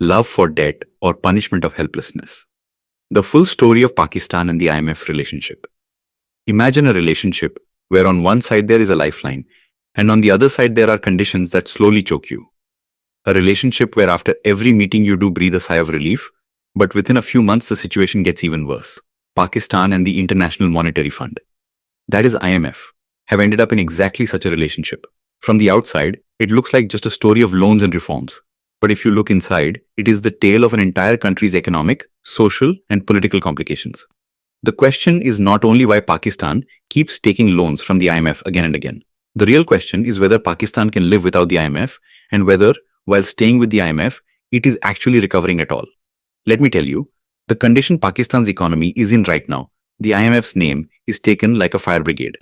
love for debt, or punishment of helplessness. The full story of Pakistan and the IMF relationship. Imagine a relationship where on one side there is a lifeline, and on the other side there are conditions that slowly choke you. A relationship where after every meeting you do breathe a sigh of relief, but within a few months the situation gets even worse. Pakistan and the International Monetary Fund, that is IMF, have ended up in exactly such a relationship. From the outside, it looks like just a story of loans and reforms. But if you look inside, it is the tale of an entire country's economic, social, and political complications. The question is not only why Pakistan keeps taking loans from the IMF again and again. The real question is whether Pakistan can live without the IMF and whether, while staying with the IMF, it is actually recovering at all. Let me tell you, the condition Pakistan's economy is in right now, the IMF's name is taken like a fire brigade.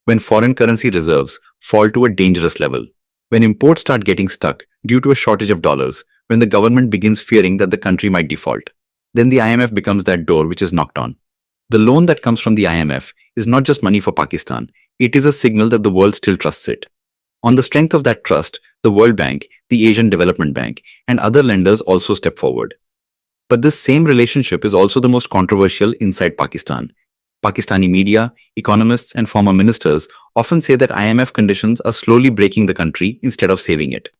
When foreign currency reserves fall to a dangerous level, when imports start getting stuck due to a shortage of dollars, when the government begins fearing that the country might default, then the IMF becomes that door which is knocked on. The loan that comes from the IMF is not just money for Pakistan, it is a signal that the world still trusts it. On the strength of that trust, the World Bank, the Asian Development Bank, and other lenders also step forward. But this same relationship is also the most controversial inside Pakistan. Pakistani media, economists, and former ministers often say that IMF conditions are slowly breaking the country instead of saving it.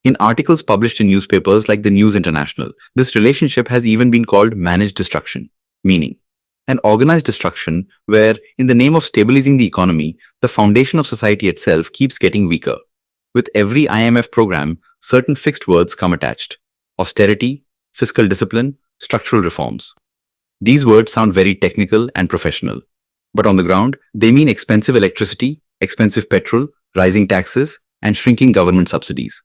In articles published in newspapers like the News International, this relationship has even been called managed destruction, meaning an organized destruction where, in the name of stabilizing the economy, the foundation of society itself keeps getting weaker. With every IMF program, certain fixed words come attached: austerity, fiscal discipline, structural reforms. These words sound very technical and professional, but on the ground, they mean expensive electricity, expensive petrol, rising taxes, and shrinking government subsidies.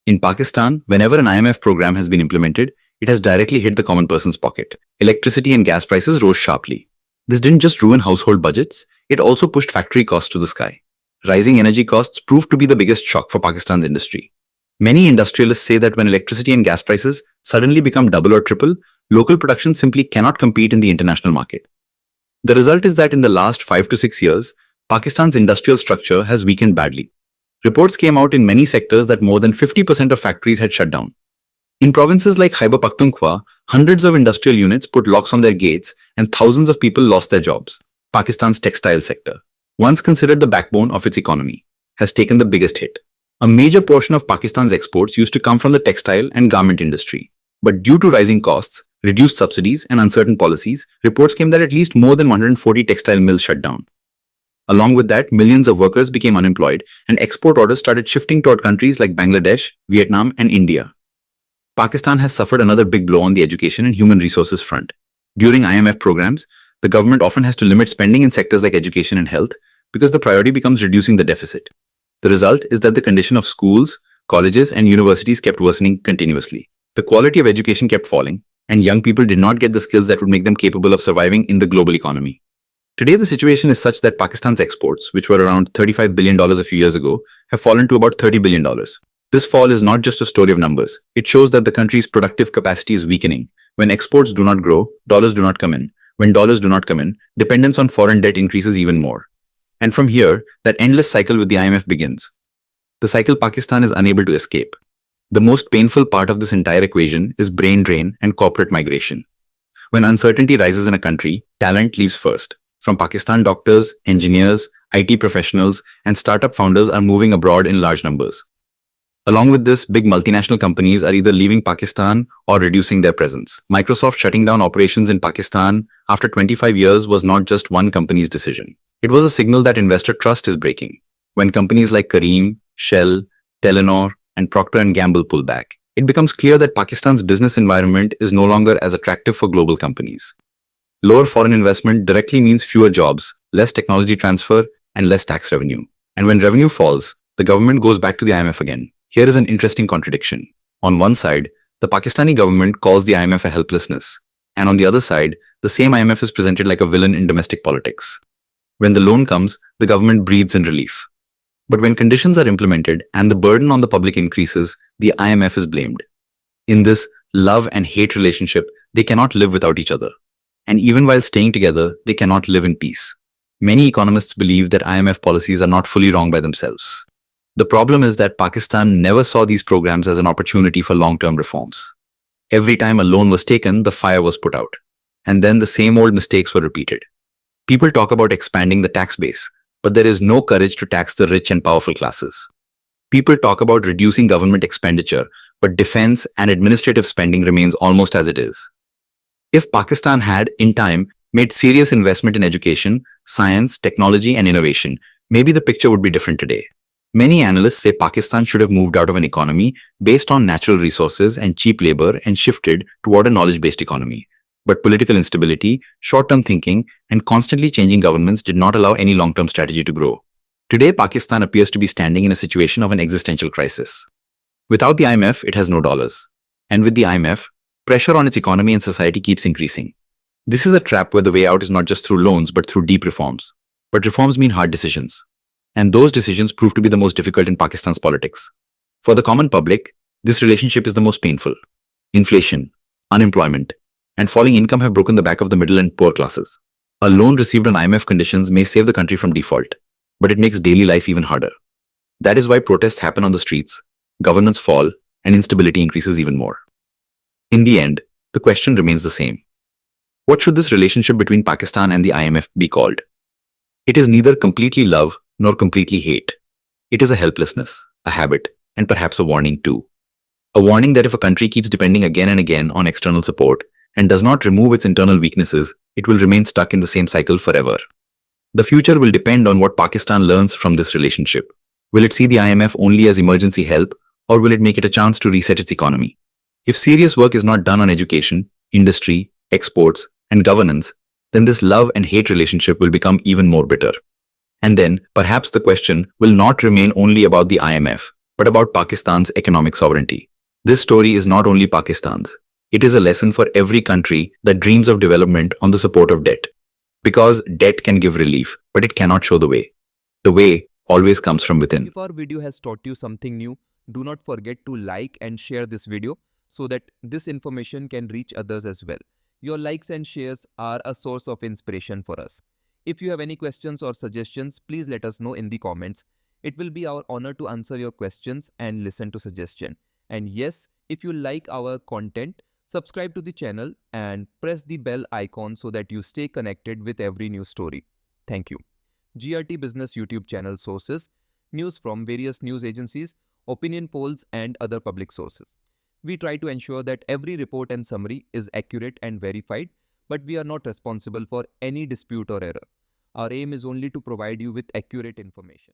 In Pakistan, whenever an IMF program has been implemented, it has directly hit the common person's pocket. Electricity and gas prices rose sharply. This didn't just ruin household budgets, it also pushed factory costs to the sky. Rising energy costs proved to be the biggest shock for Pakistan's industry. Many industrialists say that when electricity and gas prices suddenly become double or triple, local production simply cannot compete in the international market. The result is that in the last 5 to 6 years, Pakistan's industrial structure has weakened badly. Reports came out in many sectors that more than 50% of factories had shut down. In provinces like Khyber Pakhtunkhwa, hundreds of industrial units put locks on their gates and thousands of people lost their jobs. Pakistan's textile sector, once considered the backbone of its economy, has taken the biggest hit. A major portion of Pakistan's exports used to come from the textile and garment industry. But due to rising costs, reduced subsidies, and uncertain policies, reports came that at least more than 140 textile mills shut down. Along with that, millions of workers became unemployed, and export orders started shifting toward countries like Bangladesh, Vietnam, and India. Pakistan has suffered another big blow on the education and human resources front. During IMF programs, the government often has to limit spending in sectors like education and health because the priority becomes reducing the deficit. The result is that the condition of schools, colleges, and universities kept worsening continuously. The quality of education kept falling, and young people did not get the skills that would make them capable of surviving in the global economy. Today, the situation is such that Pakistan's exports, which were around $35 billion a few years ago, have fallen to about $30 billion. This fall is not just a story of numbers. It shows that the country's productive capacity is weakening. When exports do not grow, dollars do not come in. When dollars do not come in, dependence on foreign debt increases even more. And from here, that endless cycle with the IMF begins. The cycle Pakistan is unable to escape. The most painful part of this entire equation is brain drain and corporate migration. When uncertainty rises in a country, talent leaves first. From Pakistan, doctors, engineers, IT professionals, and startup founders are moving abroad in large numbers. Along with this, big multinational companies are either leaving Pakistan or reducing their presence. Microsoft shutting down operations in Pakistan after 25 years was not just one company's decision. It was a signal that investor trust is breaking. When companies like Careem, Shell, Telenor, and Procter & Gamble pull back, it becomes clear that Pakistan's business environment is no longer as attractive for global companies. Lower foreign investment directly means fewer jobs, less technology transfer, and less tax revenue. And when revenue falls, the government goes back to the IMF again. Here is an interesting contradiction. On one side, the Pakistani government calls the IMF a helplessness, and on the other side, the same IMF is presented like a villain in domestic politics. When the loan comes, the government breathes in relief. But when conditions are implemented and the burden on the public increases, the IMF is blamed. In this love and hate relationship, they cannot live without each other. And even while staying together, they cannot live in peace. Many economists believe that IMF policies are not fully wrong by themselves. The problem is that Pakistan never saw these programs as an opportunity for long-term reforms. Every time a loan was taken, the fire was put out. And then the same old mistakes were repeated. People talk about expanding the tax base, but there is no courage to tax the rich and powerful classes. People talk about reducing government expenditure, but defense and administrative spending remains almost as it is. If Pakistan had, in time, made serious investment in education, science, technology, and innovation, maybe the picture would be different today. Many analysts say Pakistan should have moved out of an economy based on natural resources and cheap labor and shifted toward a knowledge-based economy. But political instability, short-term thinking, and constantly changing governments did not allow any long-term strategy to grow. Today, Pakistan appears to be standing in a situation of an existential crisis. Without the IMF, it has no dollars. And with the IMF, pressure on its economy and society keeps increasing. This is a trap where the way out is not just through loans but through deep reforms. But reforms mean hard decisions. And those decisions prove to be the most difficult in Pakistan's politics. For the common public, this relationship is the most painful. Inflation, unemployment, and falling income have broken the back of the middle and poor classes. A loan received on IMF conditions may save the country from default, but it makes daily life even harder. That is why protests happen on the streets, governments fall, and instability increases even more. In the end, the question remains the same. What should this relationship between Pakistan and the IMF be called? It is neither completely love nor completely hate. It is a helplessness, a habit, and perhaps a warning too. A warning that if a country keeps depending again and again on external support and does not remove its internal weaknesses, it will remain stuck in the same cycle forever. The future will depend on what Pakistan learns from this relationship. Will it see the IMF only as emergency help, or will it make it a chance to reset its economy? If serious work is not done on education, industry, exports, and governance, then this love and hate relationship will become even more bitter. And then, perhaps the question will not remain only about the IMF, but about Pakistan's economic sovereignty. This story is not only Pakistan's. It is a lesson for every country that dreams of development on the support of debt. Because debt can give relief, but it cannot show the way. The way always comes from within. If our video has taught you something new, do not forget to like and share this video so that this information can reach others as well. Your likes and shares are a source of inspiration for us. If you have any questions or suggestions, please let us know in the comments. It will be our honor to answer your questions and listen to suggestions. And yes, if you like our content, subscribe to the channel and press the bell icon so that you stay connected with every new story. Thank you. GRT Business YouTube channel sources, news from various news agencies, opinion polls and other public sources. We try to ensure that every report and summary is accurate and verified, but we are not responsible for any dispute or error. Our aim is only to provide you with accurate information.